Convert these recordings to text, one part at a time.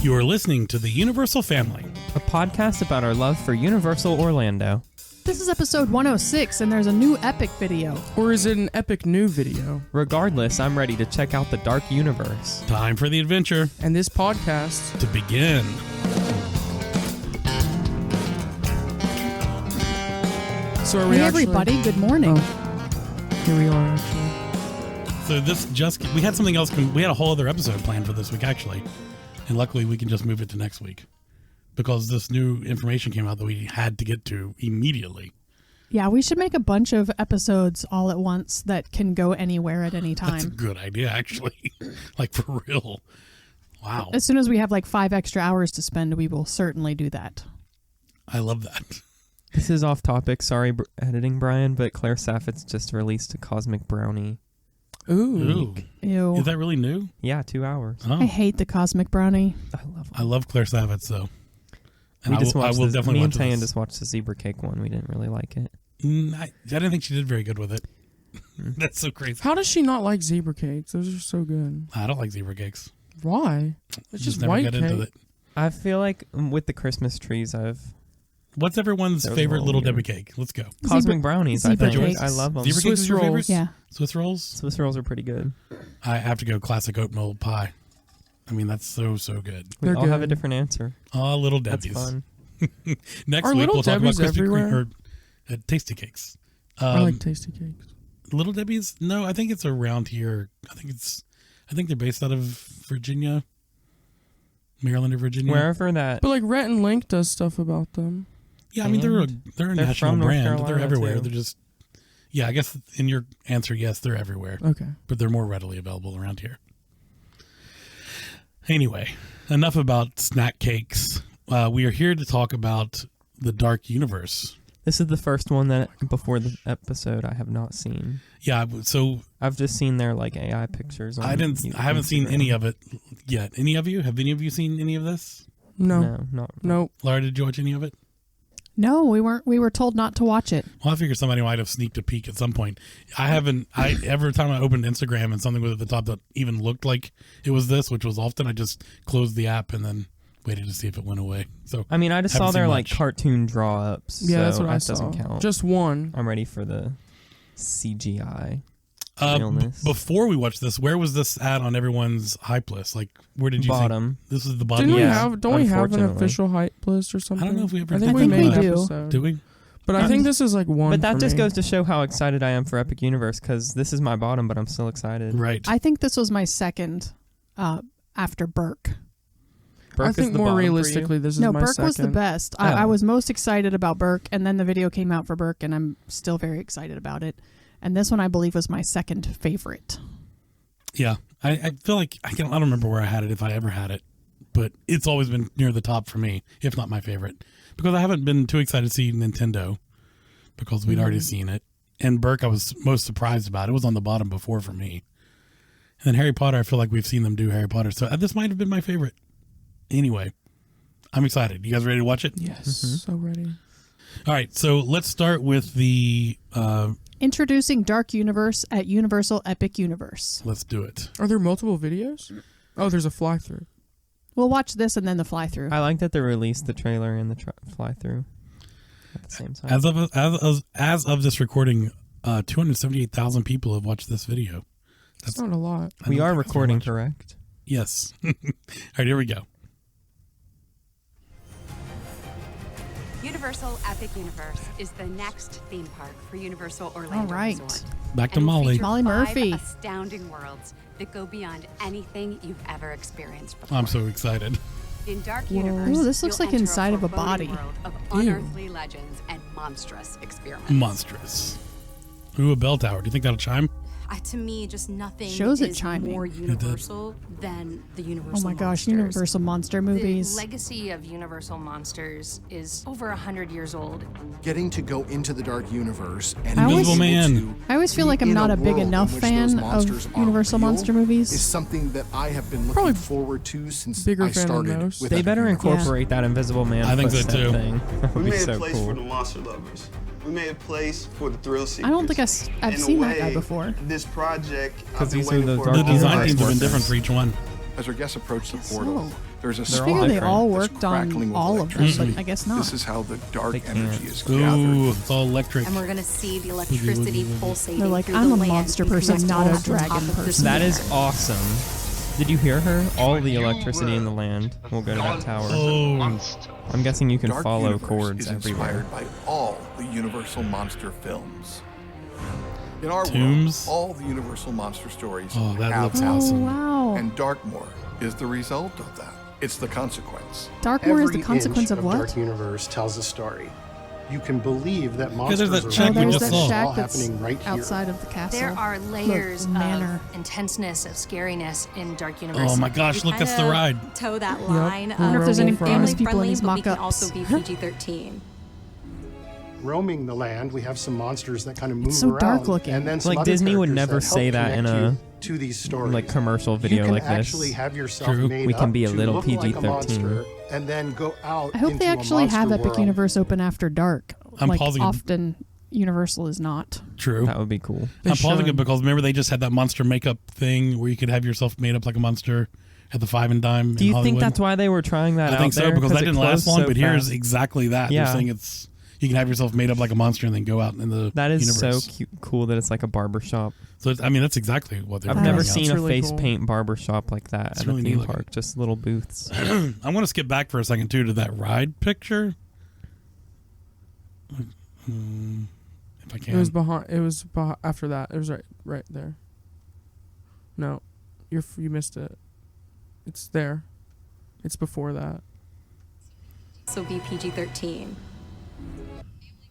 You are listening to The Universal Family, a podcast about our love for Universal Orlando. This is episode 106, and there's a new epic video. Or is it an epic new video? Regardless, I'm ready to check out the dark universe. Time for the adventure And this podcast to begin. So are we Hey, actually... everybody, good morning. Here we are, actually. So we had something else, we had a whole other episode planned for this week, actually. And luckily, we can just move it to next week. Because this new information came out that we had to get to immediately. Yeah, we should make a bunch of episodes all at once that can go anywhere at any time. That's a good idea, actually. Like, for real. Wow. As soon as we have like 5 extra hours to spend, we will certainly do that. I love that. This is off topic. Sorry, editing Brian, but Claire Saffitz just released a Cosmic Brownie. Ooh. Ew. Is that really new? Yeah, 2 hours. Oh. I hate the Cosmic Brownie. I love I love Claire Saffitz, though. And I will definitely watch me and Tayan this. just watched the zebra cake one. We didn't really like it. I didn't think she did very good with it. That's so crazy. How does she not like zebra cakes? Those are so good. I don't like zebra cakes. Why? It's just never white get cake. into it. I feel like with the Christmas trees, What's everyone's That was favorite a Little little Debbie cake? Let's go. Cosmic Brownies. I zebra think cakes. I love them. Zebra Swiss cakes is your favorite? rolls. Yeah. Swiss rolls? Swiss rolls are pretty good. I have to go classic oatmeal pie. I mean, that's so good. We They're all have a good. different answer. Oh, Little That's Debbie's. fun. Next Are week Little we'll talk about Debbie's Krispy Kreme everywhere? or Tasty Cakes. I like tasty cakes. Little Debbie's? No, I think it's around here. I think they're based out of Virginia, Maryland or Virginia. Wherever that. But like Rhett and Link does stuff about them. Yeah, I mean they're a They're national from North brand. They're Carolina, everywhere. too. They're just I guess in your answer, yes, they're everywhere. Okay. But they're more readily available around here. Anyway, enough about snack cakes. We are here to talk about the dark universe. This is the first one that before the episode I have not seen. Yeah, so I've just seen their like AI pictures. On I haven't seen Instagram. any of it yet. Any of you? Have any of you seen any of this? No. No, not. Nope. Laura, did you watch any of it? No, we weren't. We were told not to watch it. Well, I figure somebody might have sneaked a peek at some point. I haven't. Every time I opened Instagram and something was at the top that even looked like it was this, which was often, I just closed the app and then waited to see if it went away. So I mean, I just Haven't saw their seen like much. cartoon draw ups. Yeah, so that's what I that saw. doesn't count. Just one. I'm ready for the CGI. b- realness. before we watched this, where was this at on everyone's hype list? Like, where did you Bottom. think this is the bottom? Didn't we Yeah, have? Don't we have an unfortunately. official hype list or something? I don't know if we ever I think did. we I think made we an do. episode. Do we? But I think this is like one. But that for just me. goes to show how excited I am for Epic Universe because this is my bottom, but I'm still excited. Right. I think this was my second after Burke. Burke I is think the more bottom for you? No, Oh. realistically, this is my Burke second. was the best. I was most excited about Burke, and then the video came out for Burke, and I'm still very excited about it. And this one, I believe, was my second favorite. Yeah, I feel like I don't remember where I had it, if I ever had it, but it's always been near the top for me, if not my favorite, because I haven't been too excited to see Nintendo because we'd already seen it, and Burke I was most surprised about. It was on the bottom before for me, and then Harry Potter, I feel like we've seen them do Harry Potter, so this might have been my favorite. Anyway, I'm excited. You guys ready to watch it? Yes, so ready. All right, so let's start with the. Introducing Dark Universe at Universal Epic Universe. Let's do it. Are there multiple videos? Oh, there's a fly through. We'll watch this and then the fly through. I like that they released the trailer and the fly through at the same time. As of this recording, 278,000 people have watched this video. That's not a lot. I We don't are think that's very recording, much. correct? Yes. All right, here we go. Universal Epic Universe is the next theme park for Universal Orlando All right. Resort. Back to And will Molly. feature Molly 5 Murphy. astounding worlds that go beyond anything you've ever experienced before. I'm so excited. In Dark Whoa. Universe, Ooh, this looks you'll like enter inside of a foreboding body. world of Ew. unearthly legends and monstrous experiments. Monstrous. Ooh, a bell tower. Do you think that'll chime? To me, just nothing Shows it is chiming. more It did. universal than the Universal Oh my gosh, monsters. Universal monster movies. The legacy of Universal monsters is over 100 years old. Getting to go into the dark universe and I always- being able Invisible to I always feel be like I'm in not a big world in enough which fan those of monsters are Universal real monster movies. is something that I have been looking Probably forward to since bigger I fan than started most. with They Epic better Universe. incorporate that Invisible Man I think so, footstep too. thing. That would We be made so a place for the cool. monster lovers. We made a place for the thrill seekers. I don't think I've In a seen that guy way, before. This project, 'Cause I've been these are waiting the for dark The all my design universe themes have been workers. different for each one. As our guests approach the Guess portal, so. There's a I They're all figure they different. all that's worked on crackling with all of them, electricity. but I guess not. This is how the dark They can't. energy is Ooh, gathered. it's all electric. And we're gonna see the electricity pulsating. They're like, through I'm the a land monster and person, connect not a us to the top dragon of this person. That mirror. is awesome. Did you hear her? All the electricity in the land will go to that tower. Oh, I'm guessing you can Dark follow Universe cords is everywhere. inspired by all the Universal monster films. In our Tombs? world, all the Universal monster stories Oh, that have looks Oh, happened. awesome. wow. And Darkmoor is the result of that. It's the consequence. Darkmoor is the Every consequence inch of what? Dark Universe tells a story. You can believe that there's monsters that are shack we real, there's just that saw. it's all shack that's happening right here. outside of the castle. There are layers manor. of intenseness, of scariness in Dark Universe. Oh my gosh, We look, that's the kinda ride. Toe that line. I wonder if there's any family famous people in friendly, these but we can mock-ups. also be PG-13. Roaming the land, we have some monsters that kind of move so around. dark looking. And then some Like other Disney would characters never that help say that in connect a, you to these stories. like commercial you video can like this. actually have yourself True. made We can up be a to little look like a PG-13. monster and then go out I hope into they a actually have monster Epic world. Universe open after dark. I'm like pausing it. often Universal is not. True. That would be cool. I'm pausing it should. because remember they just had that monster makeup thing where you could have yourself made up like a monster at the 5 and Dime. Do in you think Hollywood. that's why they were trying that I think out so there? because that it didn't last closed long. so But here's fast. exactly that. Yeah. They're saying you can have yourself made up like a monster and then go out in the That is universe. so cute, cool that it's like a barber shop. So I mean that's exactly what they're. I've That never is- seen That's a really face cool. paint barber shop like that It's at really a neat theme looking. park. Just little booths. I want to skip back for a second too to that ride picture. If I can. It was behind. It was after that. It was right there. No, you missed it. It's there. It's before that. So be PG-13.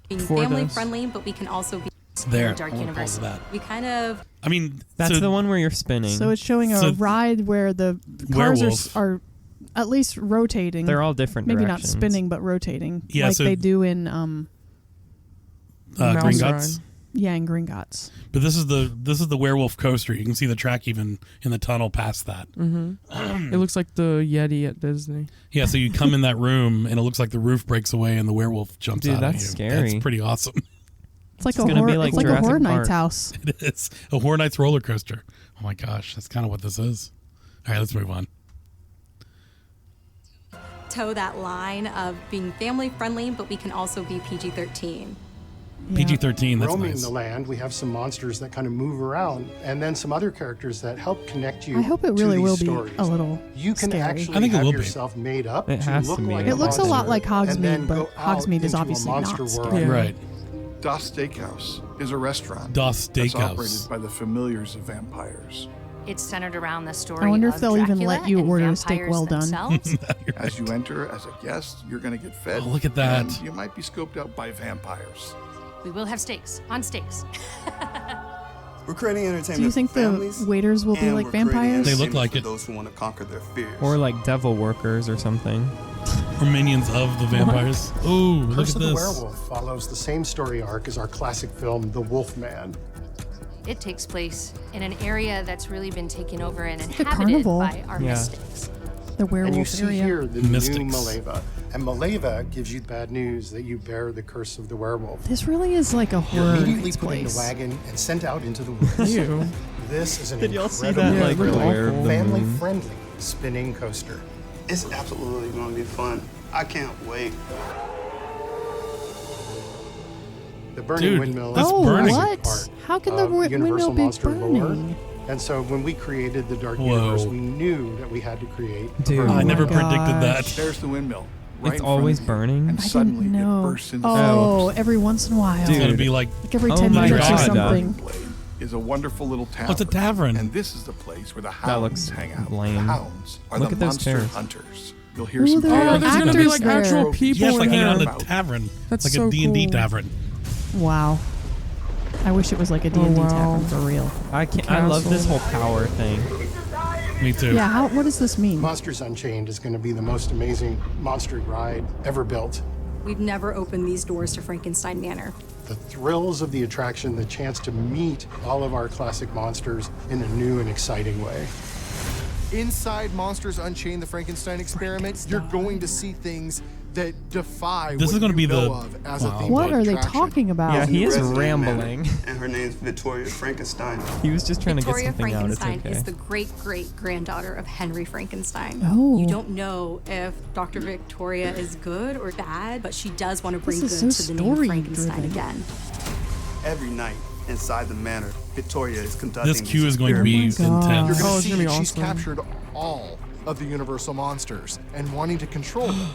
Being For family this. friendly, but we can also be there. in Dark I wanna Universe. pause that. We kind of I mean That's so the one where you're spinning. So it's showing a So- ride where the cars Werewolf. are at least rotating. They're all different maybe directions. not spinning, but rotating. Yeah, like so- they do in Green Mouse Guts. ride. yeah, in Gringotts. But this is the werewolf coaster. You can see the track even in the tunnel past that. It looks like the Yeti at Disney. Yeah, so you come in that room and it looks like the roof breaks away and the werewolf jumps Dude, out at you. that's scary. That's pretty awesome. It's like It's a gonna horror. be like it's like a Jurassic Horror Park. Nights house. It is a Horror Nights roller coaster. Oh my gosh, that's kind of what this is. All right, let's move on. toe that line of being family friendly, but we can also be PG-13. PG-13. That's Roaming nice. the land, we have some monsters that kind of move around, and then some other characters that help connect you. I hope it to really these will be stories. a little You can scary. actually I think it have will be. yourself made up It to has look to be. like It a looks a lot monster, like and Hogsmeade, then but go out Hogsmeade is into a obviously not monster scary. world. Yeah. Right. Das Steakhouse is a restaurant Das that's Steakhouse. operated by the familiars of vampires. It's centered around the story. I wonder if of they'll even Dracula let you and order a steak vampires well done. themselves. As you enter as a guest, you're going to get fed. Oh, look at that. And you might be scoped out by vampires. We will have steaks on steaks. We're creating entertainment Do you think for families, the waiters will be and like we're creating vampires? They look entertainment like for it. those who want to conquer their fears. Or like devil workers or something. Or minions of the vampires. Ooh, look Curse at of the this. Werewolf follows the same story arc as our classic film, The Wolfman. It takes place in an area that's really been taken over and like a inhabited carnival. by our Yeah. mystics. The werewolf And you see area. here the Mystics. new Maleva. And Maleva gives you bad news that you bear the curse of the werewolf. This really is like a You're horror immediately Nights put in the place. wagon and sent out into the woods. Ew. This is an Did y'all see incredible, that, like, thrilling, glare of the moon? family-friendly spinning coaster. It's absolutely going to be fun. I can't wait. The burning Dude, windmill that's is Oh, a burning. classic what? part How can the of windmill Universal be Monster lore. burning? And so when we created the Dark Whoa. Universe, we knew that we had to create a Dude. burning I never my windmill. predicted that. gosh. There's the windmill. Right It's in front always of you. burning? And I suddenly didn't know. it bursts into Oh, flames. every once in a while. It's gonna Dude. be like Like every Oh 10 my minutes or God. something. Blade is a wonderful little tavern. What's a tavern? And this is the place where the looks hounds hang out. lame. The hounds are Look the at those monster chairs. hunters. You'll hear Ooh, some there are Oh, tales there's gonna be actors like there. actual people yes, like in hanging out in there. a tavern. That's like so a D&D cool. tavern. Wow. I wish it was like a D&D wow. tavern for real. I can't. I love this whole power thing. Me too. Yeah, what does this mean? Monsters Unchained is going to be the most amazing monster ride ever built. We've never opened these doors to Frankenstein Manor. The thrills of the attraction, the chance to meet all of our classic monsters in a new and exciting way. Inside Monsters Unchained, the Frankenstein experiment, you're going to see things that defy This what is gonna you be know the- of as a wow. theme What park are they attraction. talking about? Yeah, he is Resident rambling. Manor, and her name's Victoria Frankenstein. He was just trying Victoria to get something out. It's Frankenstein okay. is the great-great-granddaughter of Henry Frankenstein. Oh. You don't know if Dr. Victoria is good or bad, but she does want to bring This good is so to the name story-driven. Frankenstein again. Every night inside the manor, Victoria is conducting This queue these is going to be experiments. Oh my God. You're intense. going Oh, to it's see gonna be she's awesome. captured all of the Universal monsters and wanting to control them.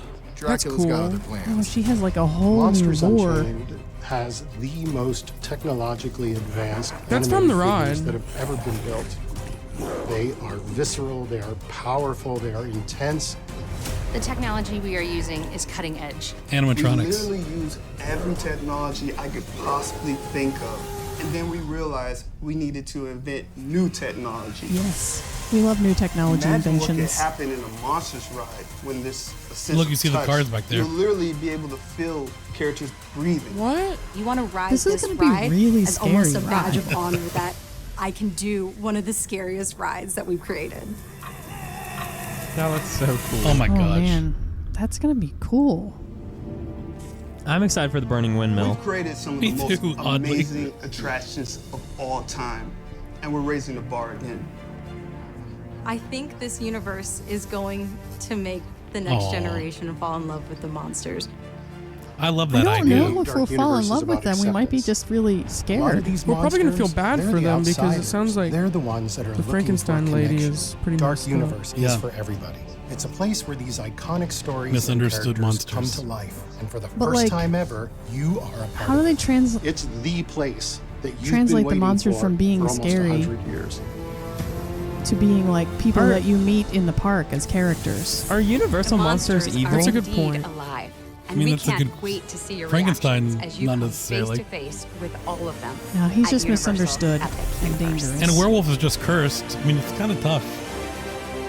That's Dracula's got cool. other Oh, plans. she has like a whole Monsters lore. Unchained has the most technologically advanced That's from the animated figures ride. that have ever been built. They are visceral, they are powerful, they are intense. The technology we are using is cutting edge. We Animatronics. literally use every technology I could possibly think of. And then we realized we needed to invent new technology. Yes. We love new technology Imagine what could inventions. happen in a Monsters ride when this essential Look, you see the touch, cars back there. You'll literally be able to feel characters breathing. What? You want to ride This this, is gonna be ride really as almost a scary badge ride. of honor that I can do one of the scariest rides that we've created. That looks so cool. Oh my Oh gosh. man, that's gonna be cool. I'm excited for the burning windmill. We've created some of Me the most too, oddly. amazing attractions of all time, and we're raising the bar again. I think this universe is going to make the next Aw. generation fall in love with the monsters. I love I that don't idea. know if Dark we'll fall Universe in is love with about them. We might be acceptance. just really A lot of scared. these We're probably gonna feel monsters, bad they're for the them because it outsiders. sounds like they're the ones that are the looking Frankenstein for lady connection. is pretty Dark messed up. Universe Yeah. is for everybody. It's a place where these iconic stories Misunderstood and characters monsters. come to life, and for the But, first like, time ever, you are a part How do of they it. It's the place that you've translate been the waiting monsters for from being for almost scary 100 years. to being like people Are- that you meet in the park as characters? Are Universal The monsters evil? That's a are good indeed point. alive. I And mean, we that's a can't good- wait to see your Frankenstein, reactions as you not come necessarily. face to face with all of them. No, he's at just Universal misunderstood Epic and Universe. dangerous. And a werewolf is just cursed. I mean, it's kind of tough.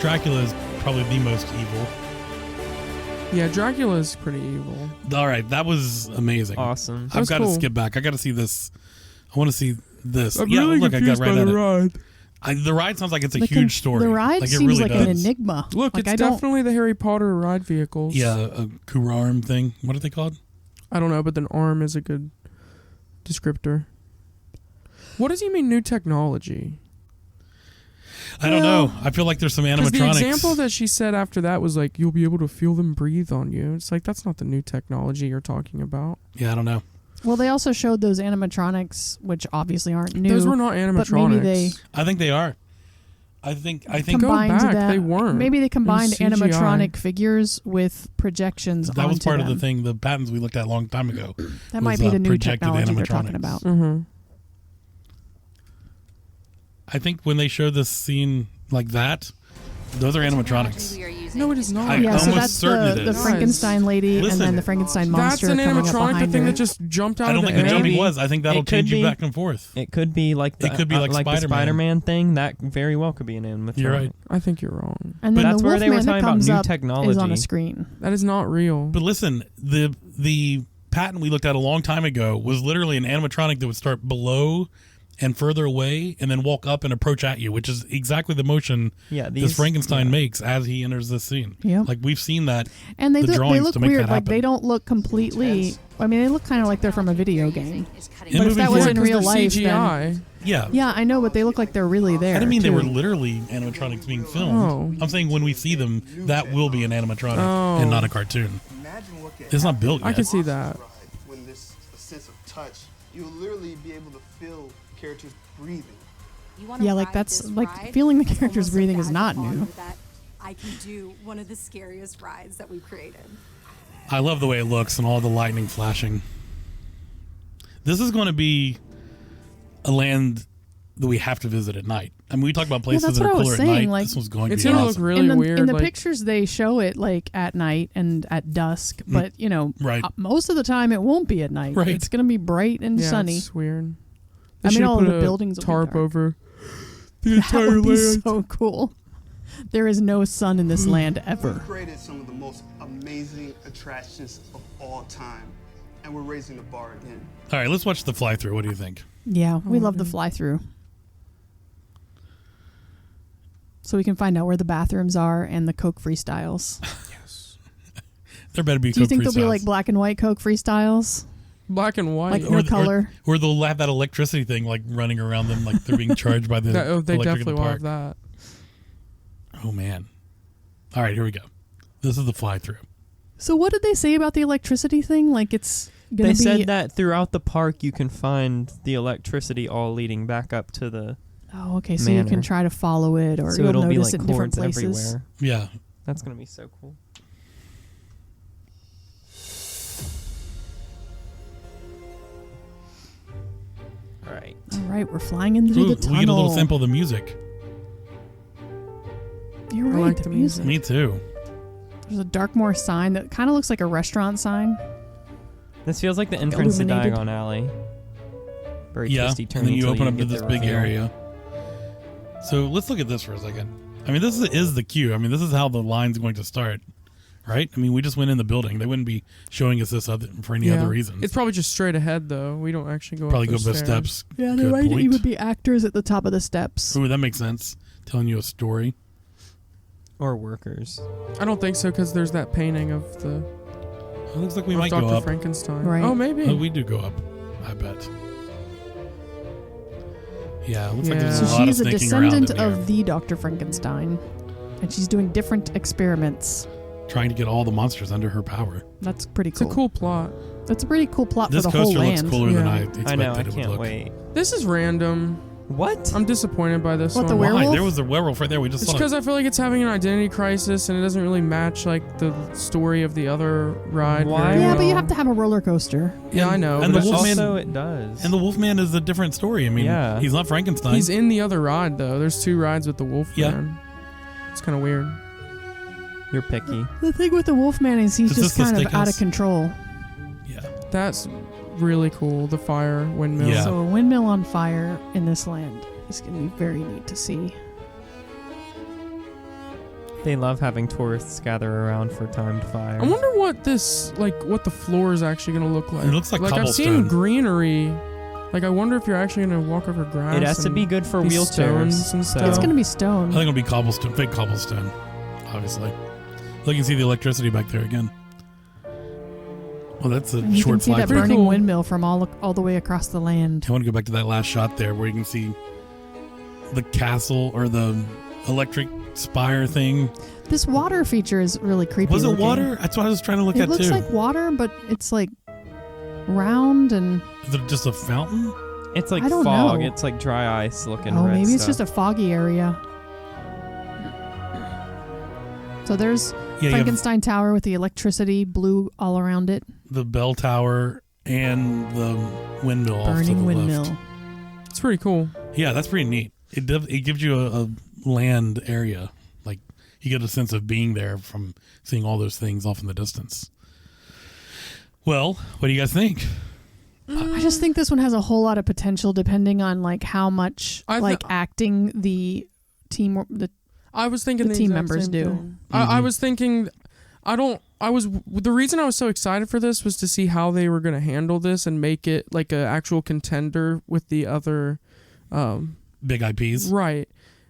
Dracula is probably the most evil. Yeah, Dracula's pretty evil. All right, that was amazing. Awesome. I've That's got to cool. skip back. I got to see this. I want to see this. I'm yeah, really look, I got confused right by at the it. ride. The ride sounds like it's a The huge story. The ride like, it seems really like does. an enigma. Look, like, it's I don't. definitely the Harry Potter ride vehicles. Yeah, a Kurarm thing. What are they called? I don't know, but an arm is a good descriptor. What does he mean, new technology? I don't know. I feel like there's some Because animatronics. the example that she said after that was like, you'll be able to feel them breathe on you. It's like, that's not the new technology you're talking about. Yeah, I don't know. Well, they also showed those animatronics, which obviously aren't new. Those were not animatronics. But maybe they I think they are. I think Go combined back, that. they weren't. Maybe they combined CGI. animatronic figures with projections. that was onto part of the them. thing. The patents we looked at a long time ago. That might was, be the new projected technology they're animatronics. talking about. Mm-hmm. I think when they showed this scene like that, those are animatronics. We are using No, it is not. Yeah, so almost that's certain the, it the is. Frankenstein lady Listen. and then the Frankenstein That's monster an coming up animatronic, the behind thing her. that just jumped out I don't of think the the air. jumping Maybe. was. I think that'll It could change you be. back and forth. It could be like the, It could be like the Spider-Man. Spider-Man thing. That very well could be an animatronic. You're right. I think you're wrong. And But then that's the where they were Wolfman that talking about comes new up is on technology. a screen. That is not real. But listen, the patent we looked at a long time ago was literally an animatronic that would start below and further away and then walk up and approach at you, which is exactly the motion Yeah, this these Frankenstein yeah. makes as he enters this scene. Yep. Like we've seen that. And they the look, they drawings look to make weird. that Like they happen. don't look completely. I mean, they look kind of like they're from a video game. In But if moving that was forward- in Because real they're life, CGI. then Yeah. yeah, I know, but they look like they're really there. I didn't mean they too. were literally animatronics being filmed. Oh. I'm saying when we see them, that will be an animatronic Oh. and not a cartoon. Imagine what could It's not happen built I yet. can see that. when this a sense of touch, you'll literally be able to feel characters breathing. You wanna Yeah, like ride that's this like ride feeling the as characters almost a breathing is badge not of honor new. that I can do one of the scariest rides that we've created. I love the way it looks and all the lightning flashing. This is going to be a land that we have to visit at night. I mean, we talk about places that's that are what I was cooler saying, at night. like, This one's going to It's be gonna awesome. look really weird. In the like, pictures, they show it like at night and at dusk, but you know, Right. most of the time it won't be at night. Right. It's going to be bright and yeah, sunny. it's weird. I mean, should've all put the a buildings will be tarp dark. over the That entire would be land. so cool. There is no sun in this land ever. We've created some of the most amazing attractions of all time, and we're raising the bar again. All right, let's watch the fly through. What do you think? Yeah, we love the fly through. So we can find out where the bathrooms are and the Coke freestyles. There better be. Do you Coke think there'll be freestyles. like black and white Coke freestyles? Black and white. Like no color. Or they'll have that electricity thing like running around them, like they're being charged by the they electric definitely in the will park. have that. Oh man! All right, here we go. This is the fly through. So what did they say about the electricity thing? Like it's gonna They be. said that throughout the park you can find the electricity all leading back up to the. Oh, okay. So you can manor. try to follow it, or So you'll it'll be notice like it in different cords places. everywhere. Yeah. That's gonna be so cool. All right. All right, we're flying into Ooh, the tunnel. we get a little sample of the music. You're I right. like the the music. Me too. There's a Darkmoor sign that kind of looks like a restaurant sign. This feels like the entrance to Illuminated. Diagon Alley. Very Yeah, twisty turn. and then you until open up to get this the big reveal. area. So let's look at this for a second. I mean, this is the queue. I mean, this is how the line's going to start, right? I mean, we just went in the building. They wouldn't be showing us this for any other reason. It's probably just straight ahead though. We don't actually go Probably up go those by stairs. steps. Yeah, Good there might point. even be actors at the top of the steps. Ooh, that makes sense. Telling you a story. Or workers. I don't think so because there's that painting of the It looks like we of might Dr. go up. Frankenstein. Right. Oh, maybe. Oh, we do go up. I bet. Yeah, it looks like Yeah. there's So a lot of she's a sneaking around descendant in here, of the Dr. Frankenstein, and she's doing different experiments. trying to get all the monsters under her power. That's pretty It's a cool. cool plot. That's a pretty cool plot This for the whole coaster looks land. cooler than Yeah. I expected I know. I it would can't look. wait. This is random. What? I'm disappointed by this What, one. the Why? werewolf? There was a werewolf right there. We just It's saw because it. I feel like it's having an identity crisis and it doesn't really match like the story of the other ride. Why? very Yeah, well. but you have to have a roller coaster. Yeah, I know. And but the it's Wolfman- Also, it does. And the Wolfman is a different story. I mean, Yeah. he's not Frankenstein. He's in the other ride though. There's 2 rides with the Wolfman. Yeah. It's kind of weird. You're picky. The thing with the Wolfman is he's Is just this the kind of out of Steakhouse? control. Yeah. That's really cool. The fire windmill. Yeah. So a windmill on fire in this land is going to be very neat to see. They love having tourists gather around for timed fire. I wonder what this what the floor is actually gonna look like. It looks like I've seen cobblestone. greenery. Like I wonder if you're actually gonna walk over grass. It has to and be good for these wheelchairs. stones and so- stuff. It's going to be I stone. think it'll be cobblestone, fake cobblestone, obviously. Look, you can see the electricity back there again. Well, that's a And you can short see fly that through. burning cool. windmill from all the way across the land. I want to go back to that last shot there where you can see the castle or the electric spire thing. This water feature is really creepy. Was it looking. water? That's what I was trying to look It at looks too. like water, but it's like round and Is it just a fountain? It's like I don't fog. know. It's like dry ice looking. oh, red maybe it's stuff. just a foggy area. So there's Yeah, you have Frankenstein Tower with the electricity blue all around it. the bell tower and the windmill off to the Burning windmill. left. It's pretty cool. Yeah, that's pretty neat. It gives you a land area. Like you get a sense of being there from seeing all those things off in the distance. Well, what do you guys think? I just think this one has a whole lot of potential depending on like how much acting the team I was thinking the the team exact members same do. thing. I was thinking. The reason I was so excited for this was to see how they were going to handle this and make it like an actual contender with the other big IPs. Right.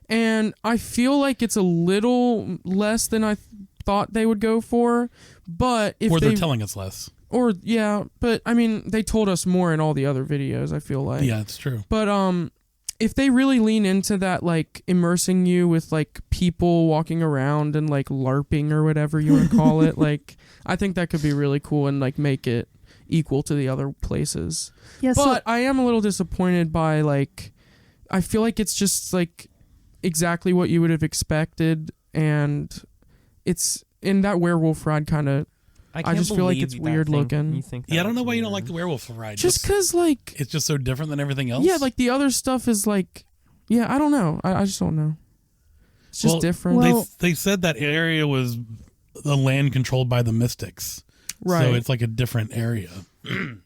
And I feel like it's a little less than I thought they would go for, but if they're telling us less. Or yeah, but I mean they told us more in all the other videos, I feel like. Yeah, it's true. But if they really lean into that, like immersing you with like people walking around and like LARPing or whatever you want to call it, like I think that could be really cool and like make it equal to the other places. Yeah, but I am a little disappointed by like, I feel like it's just like exactly what you would have expected, and it's in that werewolf ride kind of. I just feel like it's weird looking. Yeah, I don't know why you don't like the werewolf ride. Just because, like... It's just so different than everything else? Yeah, like the other stuff is like... Yeah, I don't know. I just don't know. It's just different. They said that area was the land controlled by the Mystics. Right. So it's like a different area. I mean,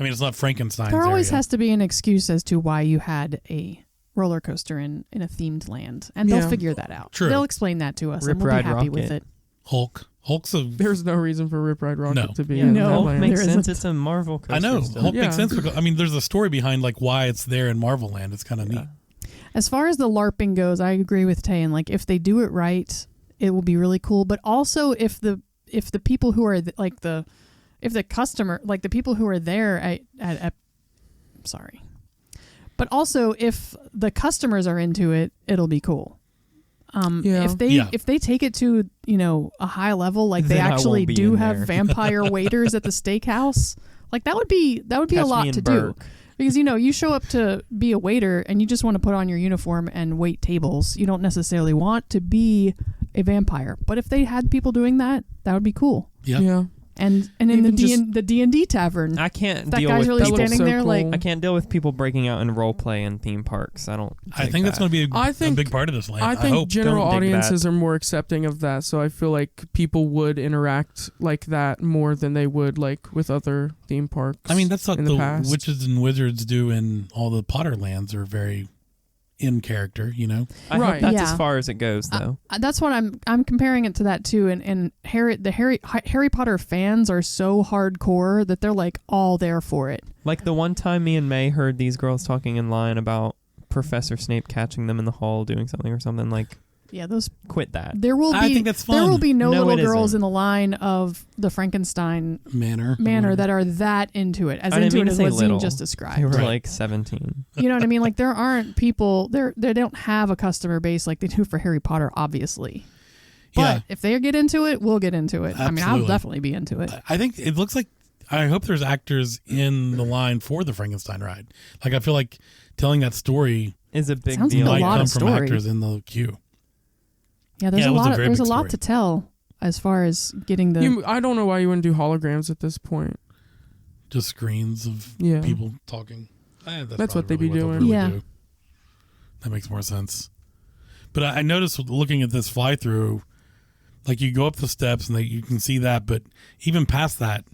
it's not Frankenstein's There always area. has to be an excuse as to why you had a roller coaster in a themed land, and they'll figure that out. True. They'll explain that to us, Rip and we'll be Ride happy with Rocket. it. Hulk's a... There's no reason for Rip Ride Rocket to be Yeah, in no. that Hulk land. makes There sense. isn't. It's a Marvel coaster. I know. Still. Hulk makes sense because, I mean, there's a story behind like why it's there in Marvel Land. It's kind of neat. As far as the LARPing goes, I agree with Tay, and like if they do it right, it will be really cool. But also if if the people who are if the customer, like the people who are there sorry, but also if the customers are into it, it'll be cool. If they take it to a high level, like they Then I actually won't be do in have there. vampire waiters at the steakhouse, like that would be Catch a me lot in to Burke. do. Because you show up to be a waiter and you just want to put on your uniform and wait tables. You don't necessarily want to be a vampire. But if they had people doing that, that would be cool. Yeah. And in Even the D&D tavern, I can't that deal guy's with really people. standing so there cool. like, I can't deal with people breaking out in role play in theme parks. I think that's going to be a big part of this land. I think hope. general Don't dig that. audiences are more accepting of that, so I feel like people would interact like that more than they would like with other theme parks. I mean, that's what in the past. witches and wizards do in all the Potter lands are very in character, I Right. hope that's Yeah. as far as it goes, though. that's what I'm comparing it to that too. And Harry Potter fans are so hardcore that they're like all there for it. Like the one time me and May heard these girls talking in line about Professor Snape catching them in the hall doing something or something, like, Yeah, those quit that. there will be. I think that's There will fun. be no No, little it girls isn't. in the line of the Frankenstein Manor that are that into it, as I didn't into mean it to as say what Zine little. just They described. were Right. like 17. You know what I mean? Like there aren't people they don't have a customer base like they do for Harry Potter, obviously. But Yeah. if they get into it, we'll get into it. I mean, I'll Absolutely. definitely be into it. I think it looks like, I hope there's actors in the line for the Frankenstein ride. Like, I feel like telling that story Is a big Sounds like deal. a might lot come of from story. actors in the queue. Yeah, there's Yeah, it a was a lot. very There's a big lot story. to tell as far as getting the. I don't know why you wouldn't do holograms at this point. Just screens of Yeah. people talking. That's what they'd be probably they'll doing. really Yeah. do. That makes more sense. But I noticed looking at this fly through, like you go up the steps and you can see that, but even past that,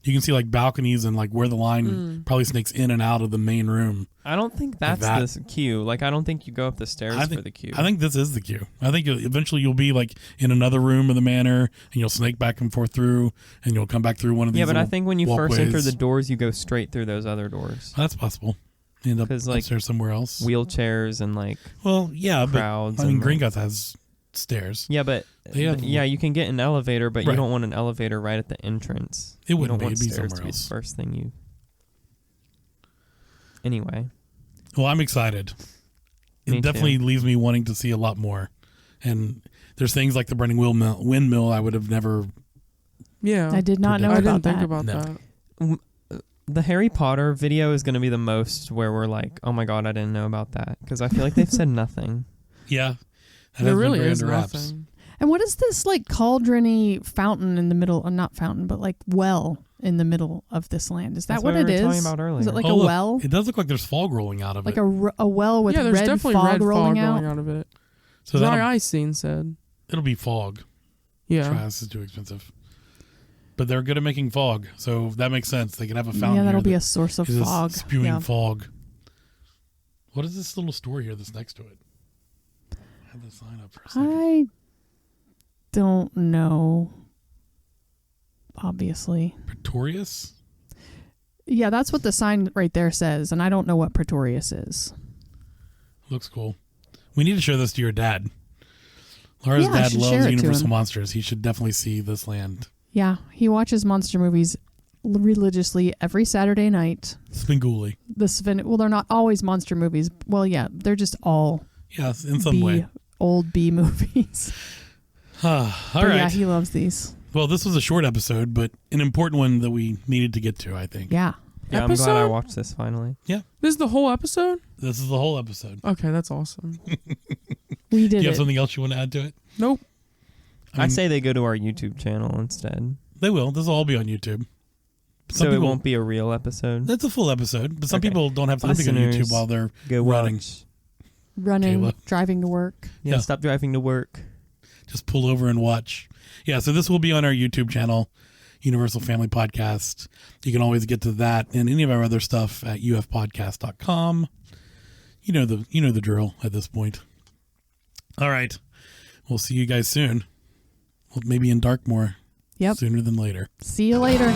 you can see like balconies and like where the line probably snakes in and out of the main room. I don't think that's that. the queue. Like, I don't think you go up the stairs for the queue. I think this is the queue. I think eventually you'll be like in another room of the manor and you'll snake back and forth through and you'll come back through one of these. Yeah, but I little think when you first enter walkways. the doors, you go straight through those other doors. That's possible. You end up 'Cause, like, upstairs somewhere else. Wheelchairs and like Well, yeah, but crowds. I mean, and, Green like- Guts has stairs. Yeah, but They have- yeah, you can get an elevator, but Right. you don't want an elevator right at the entrance. It You wouldn't don't be. want It'd be stairs somewhere to be else. the first thing you. Anyway, Well, I'm excited. Me It definitely leaves me wanting to see a lot more. And there's things like the burning windmill I would have never. Yeah. I did not know I about didn't think that. about No. that. the Harry Potter video is going to be the most where we're like, oh my god, I didn't know about that, because I feel like they've said nothing. Yeah. That There has been really very is under wraps. nothing. And what is this like cauldron-y fountain in the middle? Not fountain, but like well in the middle of this land. Is that That's what what it we were is? talking about earlier. Is it like Oh, a look, well? It does look like there's fog rolling out of Like it. a well with Yeah, there's red definitely fog red rolling fog out? rolling out of it. So Dry that'll, ice scene said. it'll be fog. Yeah. Trash is too expensive. But they're good at making fog, so that makes sense. They can have a fountain. Yeah, that'll here be that a source of is just fog. spewing Yeah. fog. What is this little store here that's next to it? I have the sign up for a second. I don't know. Obviously. Pretorius? Yeah, that's what the sign right there says, and I don't know what Pretorius is. Looks cool. We need to show this to your dad. Laura's Yeah, I dad should share loves it to Universal him. Monsters. He should definitely see this land. Yeah, he watches monster movies religiously every Saturday night. Spingooly. Well, they're not always monster movies. Well, yeah, they're just all Yes, in some way. old B movies. All But right. yeah, he loves these. Well, this was a short episode, but an important one that we needed to get to, I think. Yeah. Yeah, I'm glad I Episode? watched this finally. Yeah. This is the whole episode? This is the whole episode. Okay, that's awesome. We Do did you have it. something else you want to add to it? Nope. I mean, say they go to our YouTube channel instead, they will. This will all be on YouTube. so it won't be a real episode. That's a full episode, but some Okay. people don't have time to go to Listeners, YouTube while they're Go running. watch. Running, Kayla. driving to work. Yeah, Yeah. stop driving to work. Just pull over and watch. Yeah, so this will be on our YouTube channel, Universal Family Podcast. You can always get to that and any of our other stuff at ufpodcast.com. You know the drill at this point. All right. We'll see you guys soon. Well, maybe in Darkmoor. Yep. Sooner than later. See you later.